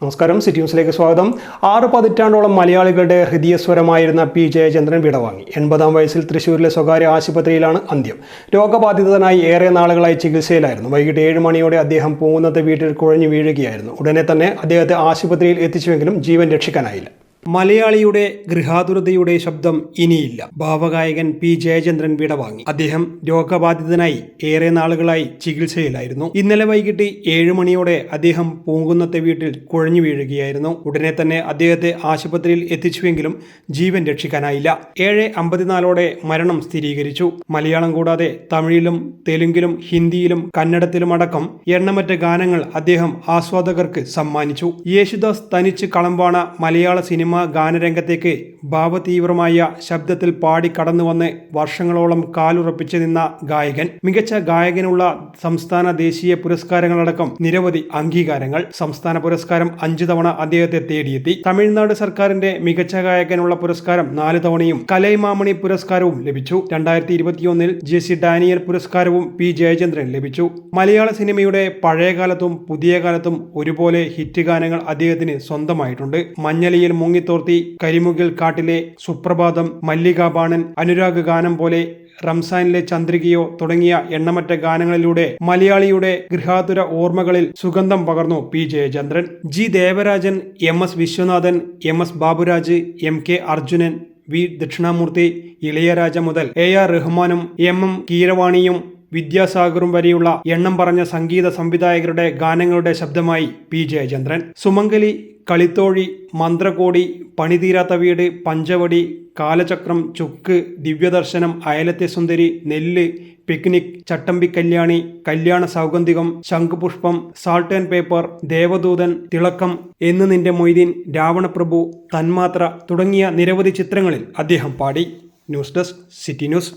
നമസ്കാരം, സിറ്റി ന്യൂസിലേക്ക് സ്വാഗതം. 6 പതിറ്റാണ്ടോളം മലയാളികളുടെ ഹൃദയസ്വരമായിരുന്ന പി ജയചന്ദ്രൻ വിടവാങ്ങി. 80-ാം വയസ്സിൽ തൃശ്ശൂരിലെ സ്വകാര്യ ആശുപത്രിയിലാണ് അന്ത്യം. രോഗബാധിതനായി ഏറെ നാളുകളായി ചികിത്സയിലായിരുന്നു. വൈകിട്ട് 7 മണിയോടെ അദ്ദേഹം പൂങ്കുന്നത്തെ വീട്ടിൽ കുഴഞ്ഞു വീഴുകയായിരുന്നു. ഉടനെ തന്നെ അദ്ദേഹത്തെ ആശുപത്രിയിൽ എത്തിച്ചുവെങ്കിലും ജീവൻ രക്ഷിക്കാനായില്ല. മലയാളിയുടെ ഗൃഹാതുരതയുടെ ശബ്ദം ഇനിയില്ല. ഭാവഗായകൻ പി ജയചന്ദ്രൻ വിടവാങ്ങി. അദ്ദേഹം രോഗബാധിതനായി ഏറെ നാളുകളായി ചികിത്സയിലായിരുന്നു. ഇന്നലെ വൈകിട്ട് 7 മണിയോടെ അദ്ദേഹം പൂങ്കുന്നത്തെ വീട്ടിൽ കുഴഞ്ഞു വീഴുകയായിരുന്നു. ഉടനെ തന്നെ അദ്ദേഹത്തെ ആശുപത്രിയിൽ എത്തിച്ചുവെങ്കിലും ജീവൻ രക്ഷിക്കാനായില്ല. 7:54 മരണം സ്ഥിരീകരിച്ചു. മലയാളം കൂടാതെ തമിഴിലും തെലുങ്കിലും ഹിന്ദിയിലും കന്നഡത്തിലുമടക്കം എണ്ണമറ്റ ഗാനങ്ങൾ അദ്ദേഹം ആസ്വാദകർക്ക് സമ്മാനിച്ചു. യേശുദാസ് തനിച്ച് കളംവാണ മലയാള സിനിമ ഗാനരംഗത്തേക്ക് ഭാവതീവ്രമായ ശബ്ദത്തിൽ പാടി കടന്നുവന്ന് വർഷങ്ങളോളം കാലുറപ്പിച്ചു നിന്ന ഗായകൻ. മികച്ച ഗായകനുള്ള സംസ്ഥാന ദേശീയ പുരസ്കാരങ്ങളടക്കം നിരവധി അംഗീകാരങ്ങൾ. സംസ്ഥാന പുരസ്കാരം 5 തവണ അദ്ദേഹത്തെ തേടിയെത്തി. തമിഴ്നാട് സർക്കാരിന്റെ മികച്ച ഗായകനുള്ള പുരസ്കാരം 4 തവണയും കലൈമാമണി പുരസ്കാരവും ലഭിച്ചു. 2021 JC ഡാനിയൽ പുരസ്കാരവും പി ജയചന്ദ്രൻ ലഭിച്ചു. മലയാള സിനിമയുടെ പഴയകാലത്തും പുതിയ കാലത്തും ഒരുപോലെ ഹിറ്റ് ഗാനങ്ങൾ അദ്ദേഹത്തിന് സ്വന്തമായിട്ടുണ്ട്. മഞ്ഞളിയിൽ മുങ്ങിത്തോർത്തി, കരിമുകിൽ കാട്ടിലെ സുപ്രഭാതം, മല്ലികാബാണൻ, അനുരാഗ് ഗാനം പോലെ, റംസാനിലെ ചന്ദ്രികയോ തുടങ്ങിയ എണ്ണമറ്റ ഗാനങ്ങളിലൂടെ മലയാളിയുടെ ഗൃഹാതുര ഓർമ്മകളിൽ സുഗന്ധം പകർന്നു P Jayachandran. G Devarajan, MS Viswanathan, MS Baburaj, MK Arjunan, V Dakshinamoorthy, Ilaiyaraaja മുതൽ AR റഹ്മാനും MM കീരവാണിയും വിദ്യാസാഗറും വരെയുള്ള എണ്ണം പറഞ്ഞ സംഗീത സംവിധായകരുടെ ഗാനങ്ങളുടെ ശബ്ദമായി പി ജയചന്ദ്രൻ. സുമംഗലി, കളിത്തോഴി, മന്ത്രകോടി, പണിതീരാത്ത വീട്, പഞ്ചവടി, കാലചക്രം, ചുക്ക്, ദിവ്യദർശനം, അയലത്തെ സുന്ദരി, നെല്ല്, പിക്നിക്, ചട്ടമ്പി കല്യാണി, കല്യാണ സൗഗന്ധികം, ശംഖുപുഷ്പം, സാൾട്ട് ആൻഡ് പേപ്പർ, ദേവദൂതൻ, തിളക്കം, എന്ന് നിന്റെ മൊയ്തീൻ, രാവണപ്രഭു, തന്മാത്ര തുടങ്ങിയ നിരവധി ചിത്രങ്ങളിൽ അദ്ദേഹം പാടി. News desk, city news.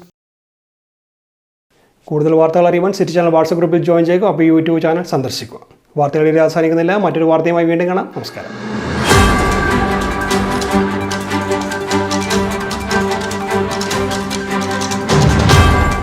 കൂടുതൽ വാർത്തകൾ അറിയുവാൻ സിറ്റി ചാനൽ വാട്സ്ആപ്പ് ഗ്രൂപ്പിൽ ജോയിൻ ചെയ്യുക. അപ്പോൾ യൂട്യൂബ് ചാനൽ സന്ദർശിക്കുക. വാർത്തകളിൽ അവസാനിക്കുന്നില്ല. മറ്റൊരു വാർത്തയുമായി വീണ്ടും കാണാം. നമസ്കാരം.